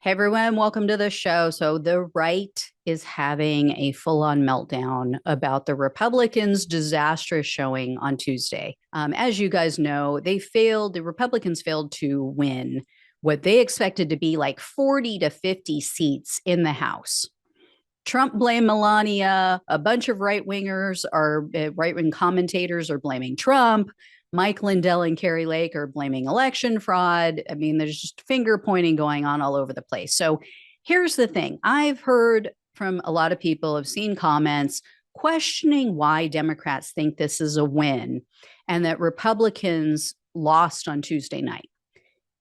Hey everyone, welcome to the show. So, the right is having a full on meltdown about the Republicans' disastrous showing on Tuesday. As you guys know, the Republicans failed to win what they expected to be like 40 to 50 seats in the House. Trump blamed Melania. A bunch of right wingers are right wing commentators are blaming Trump. Mike Lindell and Carrie Lake are blaming election fraud. I mean, there's just finger pointing going on all over the place. So here's the thing. I've heard from a lot of people, have seen comments questioning why Democrats think this is a win and that Republicans lost on Tuesday night.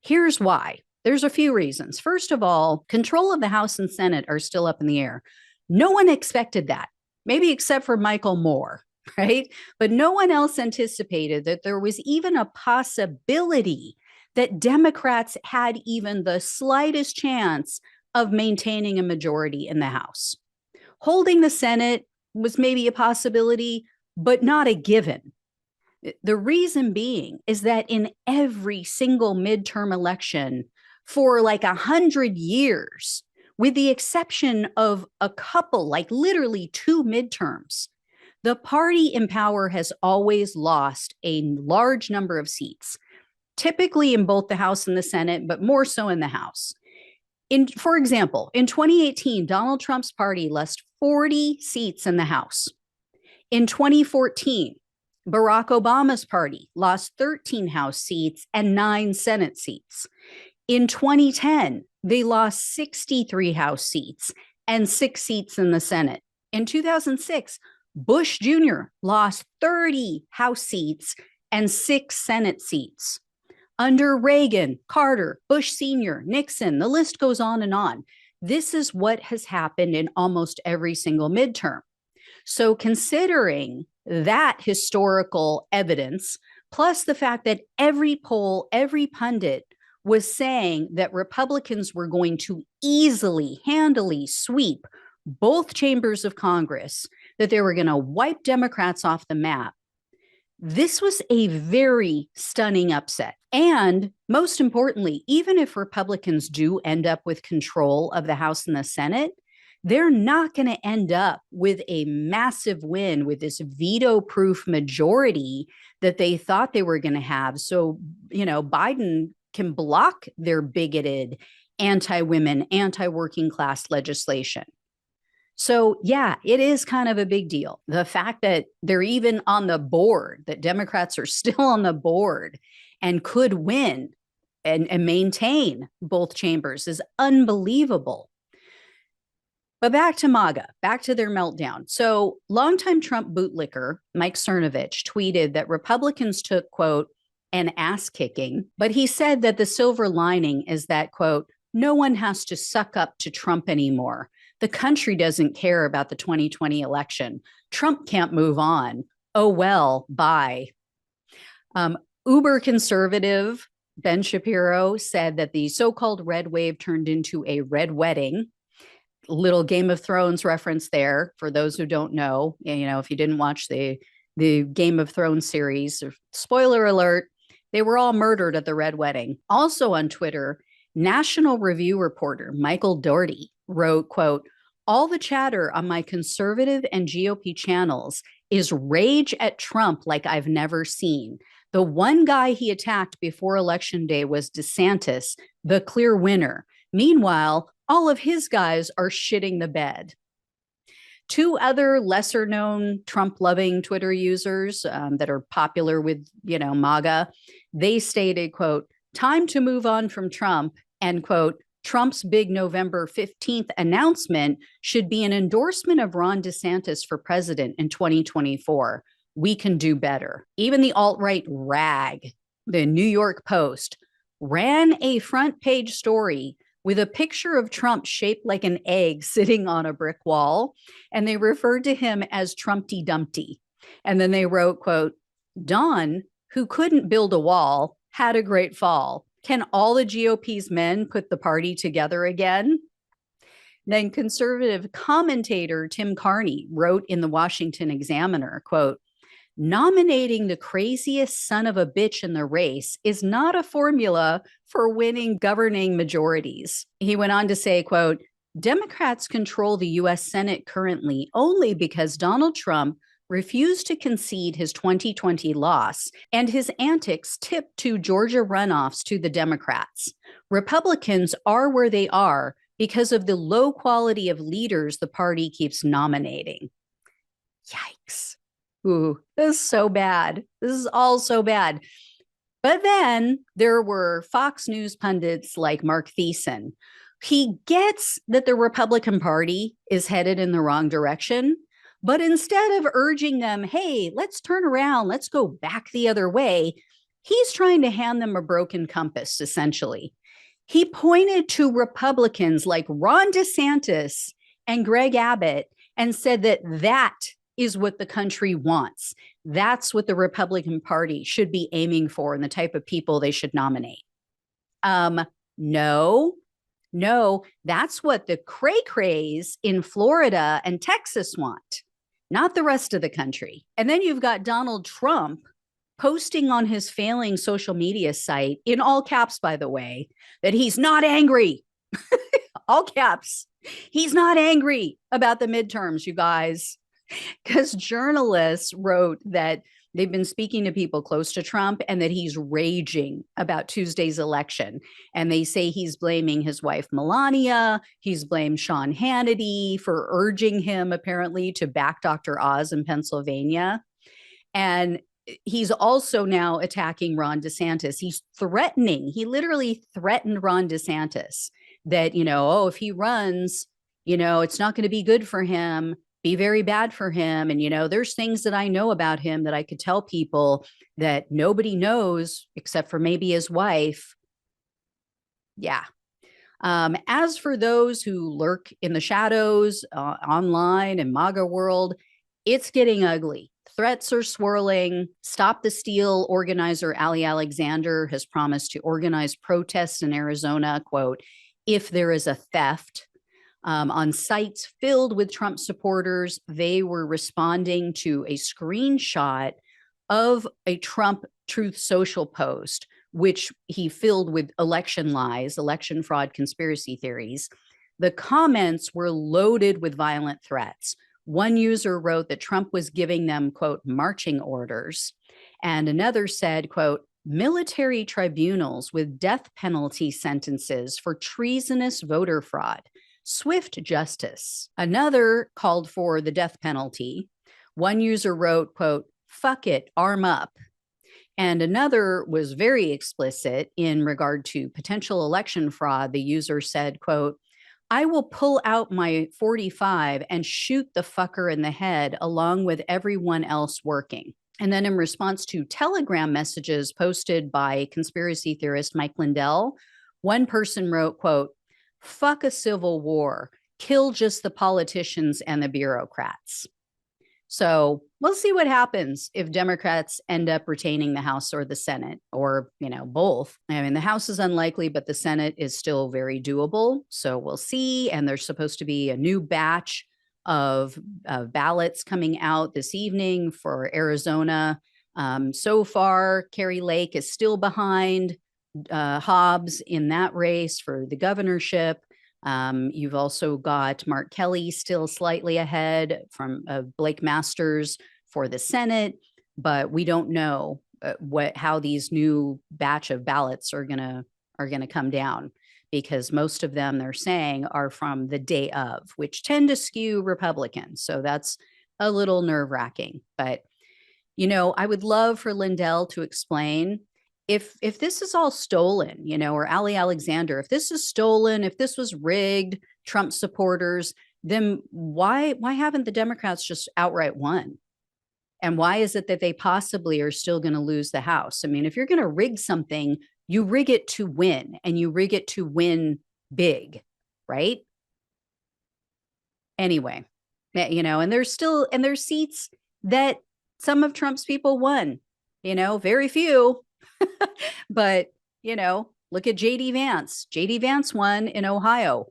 Here's why. There's a few reasons. First of all, control of the House and Senate are still up in the air. No one expected that, maybe except for Michael Moore, right? But no one else anticipated that there was even a possibility that Democrats had even the slightest chance of maintaining a majority in the House. Holding the Senate was maybe a possibility, but not a given. The reason being is that in every single midterm election for like 100 years, with the exception of a couple, like literally two midterms, the party in power has always lost a large number of seats, typically in both the House and the Senate, but more so in the House. For example, in 2018, Donald Trump's party lost 40 seats in the House. In 2014, Barack Obama's party lost 13 House seats and 9 Senate seats. In 2010, they lost 63 House seats and 6 seats in the Senate. In 2006, Bush Jr. lost 30 House seats and 6 Senate seats. Under Reagan, Carter, Bush Sr., Nixon, the list goes on and on. This is what has happened in almost every single midterm. So considering that historical evidence, plus the fact that every poll, every pundit was saying that Republicans were going to easily, handily sweep both chambers of Congress, that they were going to wipe Democrats off the map, this was a very stunning upset. And most importantly, even if Republicans do end up with control of the House and the Senate, they're not going to end up with a massive win with this veto-proof majority that they thought they were going to have. So, Biden can block their bigoted, anti-women, anti-working class legislation. So, yeah, it is kind of a big deal. The fact that they're even on the board, that Democrats are still on the board and could win and maintain both chambers is unbelievable. But back to MAGA, back to their meltdown. So longtime Trump bootlicker Mike Cernovich tweeted that Republicans took, quote, an ass kicking, but he said that the silver lining is that, quote, no one has to suck up to Trump anymore. The country doesn't care about the 2020 election. Trump can't move on. Oh, well, bye. Uber conservative Ben Shapiro said that the so-called red wave turned into a red wedding. Little Game of Thrones reference there for those who don't know. If you didn't watch the Game of Thrones series, spoiler alert, they were all murdered at the red wedding. Also on Twitter, National Review reporter Michael Doherty wrote, quote, all the chatter on my conservative and GOP channels is rage at Trump like I've never seen. The one guy he attacked before Election Day was DeSantis, the clear winner. Meanwhile, all of his guys are shitting the bed. Two other lesser known Trump loving Twitter users that are popular with, MAGA, they stated, quote, time to move on from Trump, and quote, Trump's big November 15th announcement should be an endorsement of Ron DeSantis for president in 2024. We can do better. Even the alt-right rag, the New York Post, ran a front page story with a picture of Trump shaped like an egg sitting on a brick wall. And they referred to him as Trumpty Dumpty. And then they wrote, quote, Don, who couldn't build a wall, had a great fall. Can all the GOP's men put the party together again? Then conservative commentator Tim Carney wrote in the Washington Examiner, quote, nominating the craziest son of a bitch in the race is not a formula for winning governing majorities. He went on to say, quote, Democrats control the U.S. Senate currently only because Donald Trump refused to concede his 2020 loss, and his antics tipped two Georgia runoffs to the Democrats. Republicans are where they are because of the low quality of leaders the party keeps nominating. Yikes. Ooh, this is so bad. This is all so bad. But then there were Fox News pundits like Mark Thiessen. He gets that the Republican Party is headed in the wrong direction, but instead of urging them, hey, let's turn around, let's go back the other way, he's trying to hand them a broken compass, essentially. He pointed to Republicans like Ron DeSantis and Greg Abbott and said that that is what the country wants. That's what the Republican Party should be aiming for and the type of people they should nominate. No, that's what the cray-crays in Florida and Texas want, not the rest of the country. And then you've got Donald Trump posting on his failing social media site, in all caps, by the way, that he's not angry. All caps. He's not angry about the midterms, you guys. Because journalists wrote that they've been speaking to people close to Trump and that he's raging about Tuesday's election. And they say he's blaming his wife, Melania. He's blamed Sean Hannity for urging him, apparently, to back Dr. Oz in Pennsylvania. And he's also now attacking Ron DeSantis. He's threatening. He literally threatened Ron DeSantis that, if he runs, it's not going to be good for him. Be very bad for him. And, there's things that I know about him that I could tell people that nobody knows except for maybe his wife. Yeah. As for those who lurk in the shadows online and MAGA world, it's getting ugly. Threats are swirling. Stop the Steal organizer Ali Alexander has promised to organize protests in Arizona, quote, if there is a theft. On sites filled with Trump supporters, they were responding to a screenshot of a Trump Truth Social post, which he filled with election lies, election fraud conspiracy theories. The comments were loaded with violent threats. One user wrote that Trump was giving them, quote, marching orders. And another said, quote, military tribunals with death penalty sentences for treasonous voter fraud. Swift justice. Another called for the death penalty. One user wrote, quote, fuck it, arm up. And another was very explicit in regard to potential election fraud. The user said, quote, I will pull out my .45 and shoot the fucker in the head along with everyone else working. And then in response to Telegram messages posted by conspiracy theorist Mike Lindell, one person wrote, quote, fuck a civil war, kill just the politicians and the bureaucrats. So we'll see what happens if Democrats end up retaining the House or the Senate, or, both. I mean, the House is unlikely, but the Senate is still very doable. So we'll see. And there's supposed to be a new batch of ballots coming out this evening for Arizona. So far, Kari Lake is still behind Hobbs in that race for the governorship. You've also got Mark Kelly still slightly ahead from Blake Masters for the Senate, but we don't know how these new batch of ballots are gonna come down, because most of them, they're saying, are from the day of, which tend to skew Republican. So that's a little nerve-wracking. But I would love for Lindell to explain if this is all stolen, or Ali Alexander, if this is stolen, if this was rigged, Trump supporters, then why haven't the Democrats just outright won? And why is it that they possibly are still going to lose the House? I mean, if you're going to rig something, you rig it to win, and you rig it to win big, right? Anyway, and there's seats that some of Trump's people won, very few. But, look at JD Vance. JD Vance won in Ohio.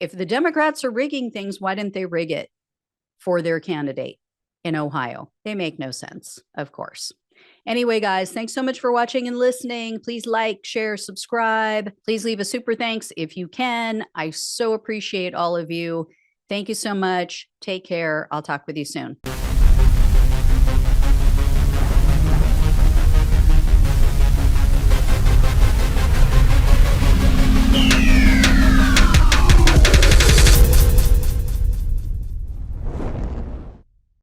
If the Democrats are rigging things, why didn't they rig it for their candidate? in Ohio. They make no sense, of course. Anyway, guys, thanks so much for watching and listening. Please like, share, subscribe. Please leave a super thanks if you can. I so appreciate all of you. Thank you so much. Take care. I'll talk with you soon.